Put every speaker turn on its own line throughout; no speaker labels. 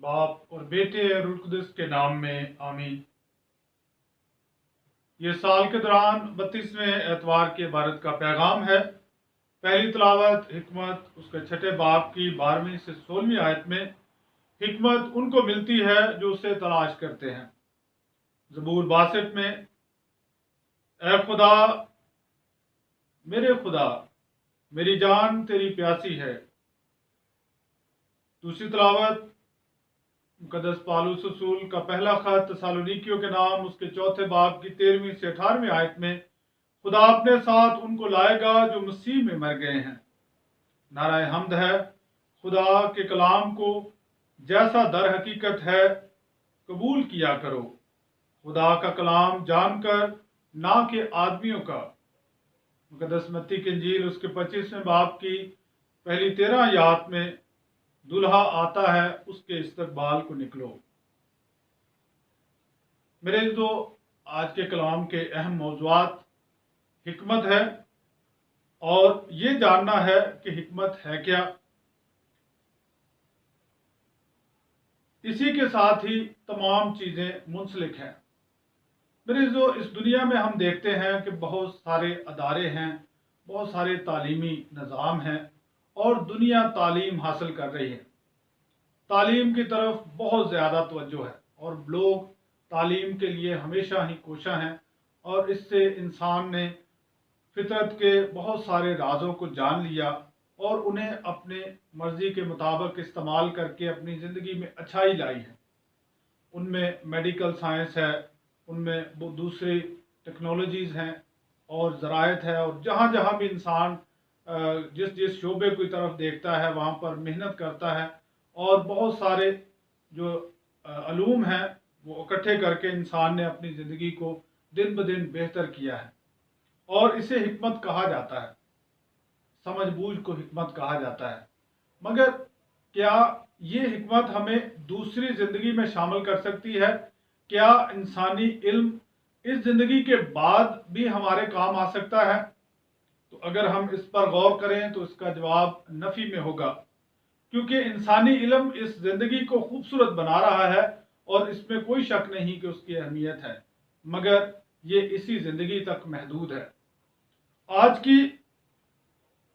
बाप और बेटे और रूह कुदस के नाम में आमीन। ये साल के दौरान 32वें एतवार के भारत का पैगाम है। पहली तिलावत हिकमत उसके छठे बाब की 12वीं से 16वीं आयत में हिकमत उनको मिलती है जो उसे तलाश करते हैं। ज़बूर 62 में ए खुदा मेरी जान तेरी प्यासी है। दूसरी तिलावत मुकद्दस पौलुस रसूल का पहला खत तस्सलुनीकियों के नाम उसके चौथे बाब की 13वीं से 18वीं आयत में खुदा अपने साथ उनको लाएगा जो मसीह में मर गए हैं। नाराए हम्द है। खुदा के कलाम को जैसा दर हकीकत है कबूल किया करो। खुदा का कलाम जानकर ना कि आदमियों का। मुकद्दस मत्ती की इंजील उसके 25वें बाब की पहली 13 आयत में दुल्हा आता है उसके इस्तकबाल को निकलो। मेरे जो आज के कलाम के अहम मौज़ूआत हिकमत है और ये जानना है कि हिकमत है क्या। इसी के साथ ही तमाम चीज़ें मुंसलिक हैं। मेरे जो इस दुनिया में हम देखते हैं कि बहुत सारे अदारे हैं, बहुत सारे तालीमी निज़ाम हैं और दुनिया तालीम हासिल कर रही है। तालीम की तरफ बहुत ज़्यादा तवज्जो है और लोग तालीम के लिए हमेशा ही कोशा हैं और इससे इंसान ने फितरत के बहुत सारे राजों को जान लिया और उन्हें अपने मर्जी के मुताबिक इस्तेमाल करके अपनी ज़िंदगी में अच्छाई लाई है। उनमें मेडिकल साइंस है, उनमें वो दूसरी टेक्नोलॉजीज़ हैं और ज़रायत है और जहाँ जहाँ भी इंसान जिस जिस शोबे की तरफ देखता है वहाँ पर मेहनत करता है और बहुत सारे जो अलूम हैं वो इकट्ठे करके इंसान ने अपनी ज़िंदगी को दिन ब दिन बेहतर किया है और इसे हिकमत कहा जाता है। समझबूझ को हिकमत कहा जाता है। मगर क्या ये हिकमत हमें दूसरी ज़िंदगी में शामिल कर सकती है? क्या इंसानी इल्म इस ज़िंदगी के बाद भी हमारे काम आ सकता है? तो अगर हम इस पर गौर करें तो इसका जवाब नफ़ी में होगा, क्योंकि इंसानी इल्म इस ज़िंदगी को खूबसूरत बना रहा है और इसमें कोई शक नहीं कि उसकी अहमियत है, मगर ये इसी ज़िंदगी तक महदूद है। आज की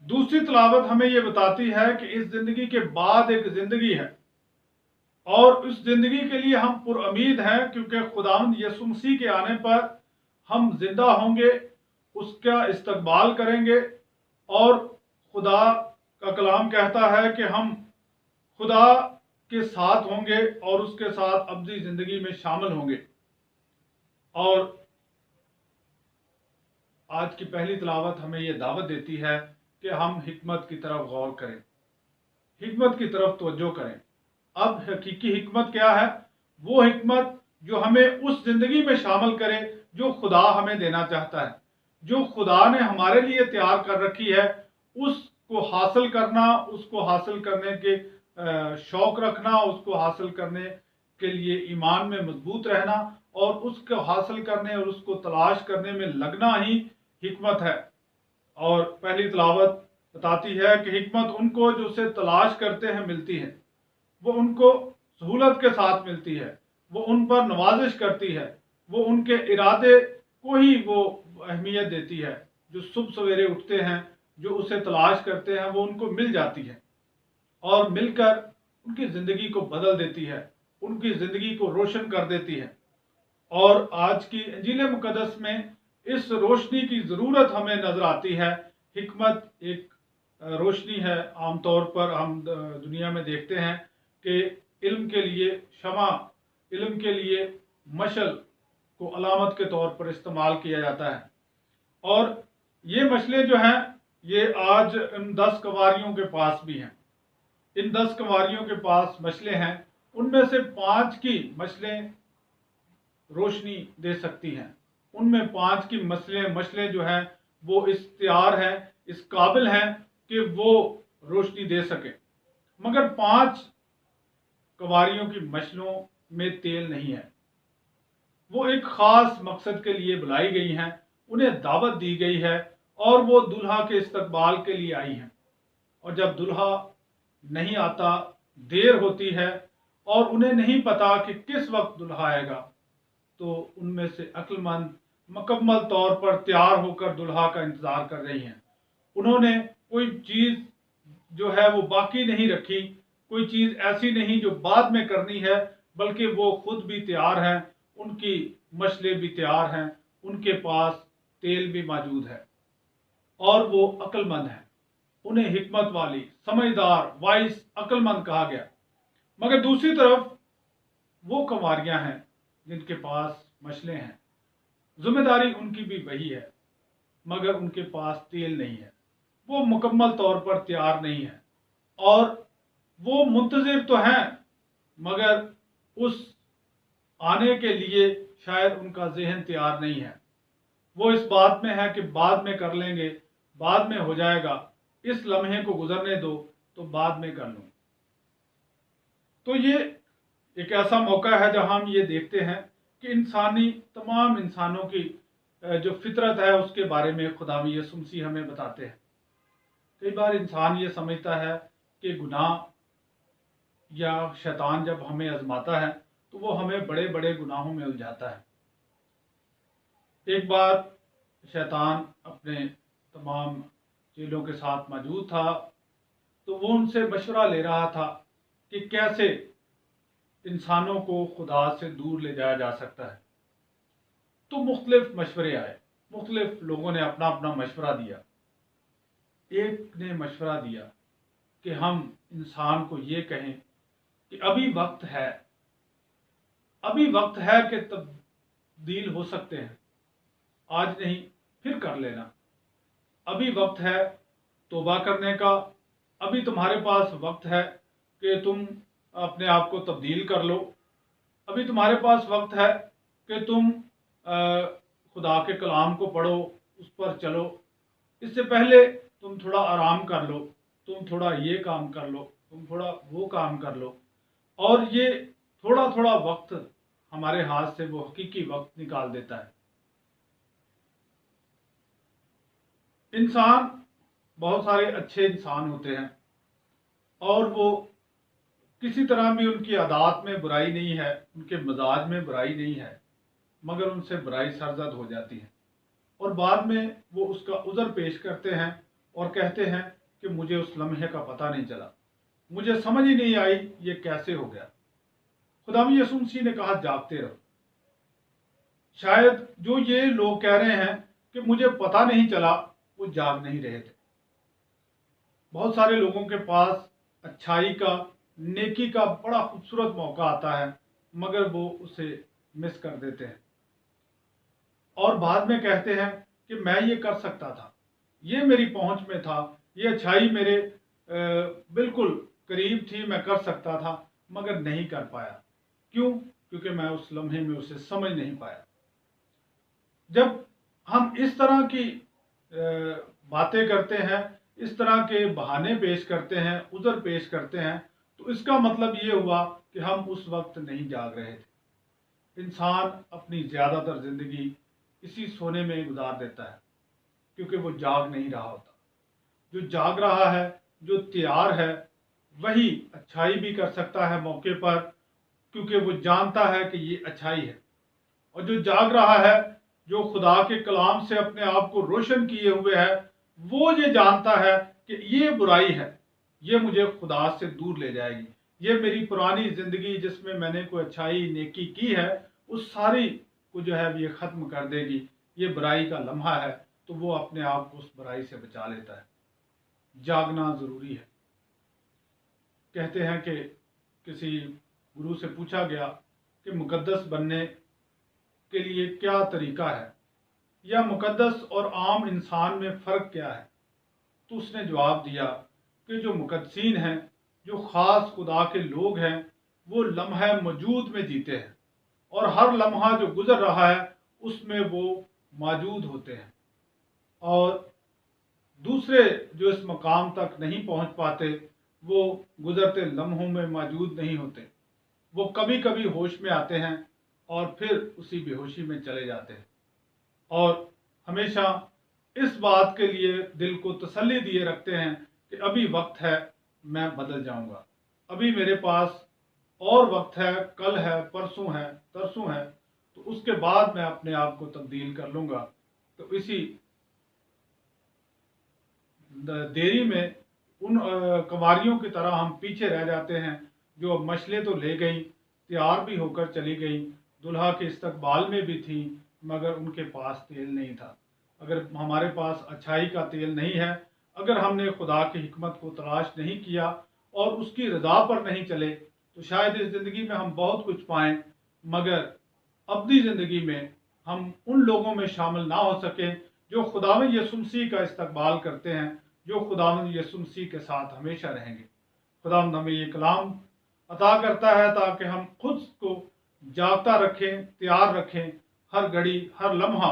दूसरी तिलावत हमें ये बताती है कि इस ज़िंदगी के बाद एक ज़िंदगी है और उस ज़िंदगी के लिए हम पुरउम्मीद हैं, क्योंकि खुदावंद यीशु मसीह के आने पर हम जिंदा होंगे, उसका इस्तकबाल करेंगे और खुदा का कलाम कहता है कि हम खुदा के साथ होंगे और उसके साथ अब्दी ज़िंदगी में शामिल होंगे। और आज की पहली तिलावत हमें यह दावत देती है कि हम हिकमत की तरफ गौर करें, हिकमत की तरफ तवज्जो करें। अब हकीकी हिकमत क्या है? वो हिकमत जो हमें उस ज़िंदगी में शामिल करे जो खुदा हमें देना चाहता है, जो खुदा ने हमारे लिए तैयार कर रखी है। उसको हासिल करना, उसको हासिल करने के शौक़ रखना, उसको हासिल करने के लिए ईमान में मजबूत रहना और उसको हासिल करने और उसको तलाश करने में लगना ही हिकमत है। और पहली तिलावत बताती है कि हिकमत उनको जो उसे तलाश करते हैं मिलती है, वो उनको सहूलत के साथ मिलती है, वो उन पर नवाजिश करती है, वो उनके इरादे को ही वो अहमियत देती है। जो सुबह सवेरे उठते हैं, जो उसे तलाश करते हैं, वो उनको मिल जाती है और मिलकर उनकी ज़िंदगी को बदल देती है, उनकी ज़िंदगी को रोशन कर देती है। और आज की इंजील मुकद्दस में इस रोशनी की ज़रूरत हमें नज़र आती है। हिकमत एक रोशनी है। आमतौर पर हम दुनिया में देखते हैं कि इल्म के लिए शमा, इल्म के लिए मशल को अलामत के तौर पर इस्तेमाल किया जाता है और ये मशलें जो हैं ये आज इन 10 कवारियों के पास भी हैं। इन 10 कवारियों के पास मशलें हैं, उनमें से 5 की मशलें रोशनी दे सकती हैं। उनमें 5 की मशलें जो हैं वो इस तैयार हैं, इस काबिल हैं कि वो रोशनी दे सके। मगर 5 कवारियों की मशलों में तेल नहीं है। वो एक ख़ास मकसद के लिए बुलाई गई हैं, उन्हें दावत दी गई है और वो दुल्हा के इस्तकबाल के लिए आई हैं। और जब दुल्हा नहीं आता, देर होती है और उन्हें नहीं पता कि किस वक्त दुल्हा आएगा, तो उनमें से अक्लमंद मुकम्मल तौर पर तैयार होकर दुल्हा का इंतज़ार कर रही हैं। उन्होंने कोई चीज़ जो है वो बाकी नहीं रखी, कोई चीज़ ऐसी नहीं जो बाद में करनी है, बल्कि वो खुद भी तैयार हैं, उनकी मशलें भी तैयार हैं, उनके पास तेल भी मौजूद है और वो अक्लमंद हैं। उन्हें हिकमत वाली, समझदार, वाइस, अक्लमंद कहा गया। मगर दूसरी तरफ वो कंवारियां हैं जिनके पास मशलें हैं, जिम्मेदारी उनकी भी वही है, मगर उनके पास तेल नहीं है, वो मुकम्मल तौर पर तैयार नहीं है और वो मुंतजिर तो हैं, मगर उस आने के लिए शायद उनका जहन तैयार नहीं है। वो इस बात में है कि बाद में कर लेंगे, बाद में हो जाएगा, इस लम्हे को गुजरने दो तो बाद में कर लूँ। तो ये एक ऐसा मौका है जहां हम ये देखते हैं कि तमाम इंसानों की जो फितरत है उसके बारे में खुदा यसु मसीह हमें बताते हैं। कई बार इंसान ये समझता है कि गुनाह या शैतान जब हमें आजमाता है तो वो हमें बड़े बड़े गुनाहों में उलझाता है। एक बार शैतान अपने तमाम चेलों के साथ मौजूद था, तो वो उनसे मशवरा ले रहा था कि कैसे इंसानों को खुदा से दूर ले जाया जा सकता है। तो मुख्तलिफ मशवरे आए, मुख्तलिफ लोगों ने अपना अपना मशवरा दिया। एक ने मशवरा दिया कि हम इंसान को ये कहें कि अभी वक्त है, अभी वक्त है कि तब्दील हो सकते हैं, आज नहीं फिर कर लेना, अभी वक्त है तौबा करने का, अभी तुम्हारे पास वक्त है कि तुम अपने आप को तब्दील कर लो, अभी तुम्हारे पास वक्त है कि तुम खुदा के कलाम को पढ़ो, उस पर चलो, इससे पहले तुम थोड़ा आराम कर लो, तुम थोड़ा ये काम कर लो, तुम थोड़ा वो काम कर लो। और ये थोड़ा थोड़ा वक्त हमारे हाथ से वो हकीकी वक्त निकाल देता है। इंसान, बहुत सारे अच्छे इंसान होते हैं और वो किसी तरह भी उनकी आदत में बुराई नहीं है, उनके मिजाज में बुराई नहीं है, मगर उनसे बुराई सरजद हो जाती है और बाद में वो उसका उज़र पेश करते हैं और कहते हैं कि मुझे उस लम्हे का पता नहीं चला, मुझे समझ ही नहीं आई ये कैसे हो गया। खुदावंद यीशु मसीह ने कहा जागते रहो। शायद जो ये लोग कह रहे हैं कि मुझे पता नहीं चला, वो जाग नहीं रहे थे। बहुत सारे लोगों के पास अच्छाई का, नेकी का बड़ा खूबसूरत मौका आता है, मगर वो उसे मिस कर देते हैं और बाद में कहते हैं कि मैं ये कर सकता था, ये मेरी पहुंच में था, ये अच्छाई मेरे बिल्कुल करीब थी, मैं कर सकता था, मगर नहीं कर पाया। क्यों? क्योंकि मैं उस लम्हे में उसे समझ नहीं पाया। जब हम इस तरह की बातें करते हैं, इस तरह के बहाने पेश करते हैं, उज़र पेश करते हैं, तो इसका मतलब ये हुआ कि हम उस वक्त नहीं जाग रहे थे। इंसान अपनी ज़्यादातर ज़िंदगी इसी सोने में गुजार देता है क्योंकि वो जाग नहीं रहा होता। जो जाग रहा है, जो तैयार है, वही अच्छाई भी कर सकता है मौके पर, क्योंकि वो जानता है कि ये अच्छाई है। और जो जाग रहा है, जो खुदा के कलाम से अपने आप को रोशन किए हुए है, वो ये जानता है कि ये बुराई है, ये मुझे खुदा से दूर ले जाएगी, ये मेरी पुरानी ज़िंदगी जिसमें मैंने कोई अच्छाई नेकी की है, उस सारी को जो है ये ख़त्म कर देगी, ये बुराई का लम्हा है। तो वो अपने आप को उस बुराई से बचा लेता है। जागना ज़रूरी है। कहते हैं कि किसी गुरु से पूछा गया कि मुकद्दस बनने के लिए क्या तरीका है, या मुकद्दस और आम इंसान में फ़र्क क्या है। तो उसने जवाब दिया कि जो मुकद्दसीन हैं, जो ख़ास खुदा के लोग हैं, वो लम्हा मौजूद में जीते हैं और हर लम्हा जो गुजर रहा है उसमें वो मौजूद होते हैं। और दूसरे जो इस मकाम तक नहीं पहुंच पाते, वो गुजरते लम्हों में मौजूद नहीं होते। वो कभी कभी होश में आते हैं और फिर उसी बेहोशी में चले जाते हैं और हमेशा इस बात के लिए दिल को तसल्ली दिए रखते हैं कि अभी वक्त है, मैं बदल जाऊंगा, अभी मेरे पास और वक्त है, कल है, परसों है, तरसों है, तो उसके बाद मैं अपने आप को तब्दील कर लूँगा। तो इसी देरी में उन कंवारियों की तरह हम पीछे रह जाते हैं जो अब मशलें तो ले गई, तैयार भी होकर चली गई, दुल्हा के इस्तकबाल में भी थी, मगर उनके पास तेल नहीं था। अगर हमारे पास अच्छाई का तेल नहीं है, अगर हमने खुदा की हिकमत को तलाश नहीं किया और उसकी रज़ा पर नहीं चले, तो शायद इस ज़िंदगी में हम बहुत कुछ पाएं, मगर अबदी ज़िंदगी में हम उन लोगों में शामिल ना हो सकें जो खुदावंद यीशु मसीह का इस्तकबाल करते हैं, जो खुदावंद यीशु मसीह के साथ हमेशा रहेंगे। खुदावंद हमें ये कलाम अता करता है ताकि हम खुद को जागता रखें, तैयार रखें, हर घड़ी हर लम्हा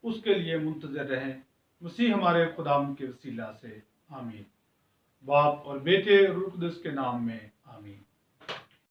उसके लिए मुंतज़र रहें। मसीह हमारे खुदावंद के वसीला से आमीन। बाप और बेटे रूह कुदस के नाम में आमीन।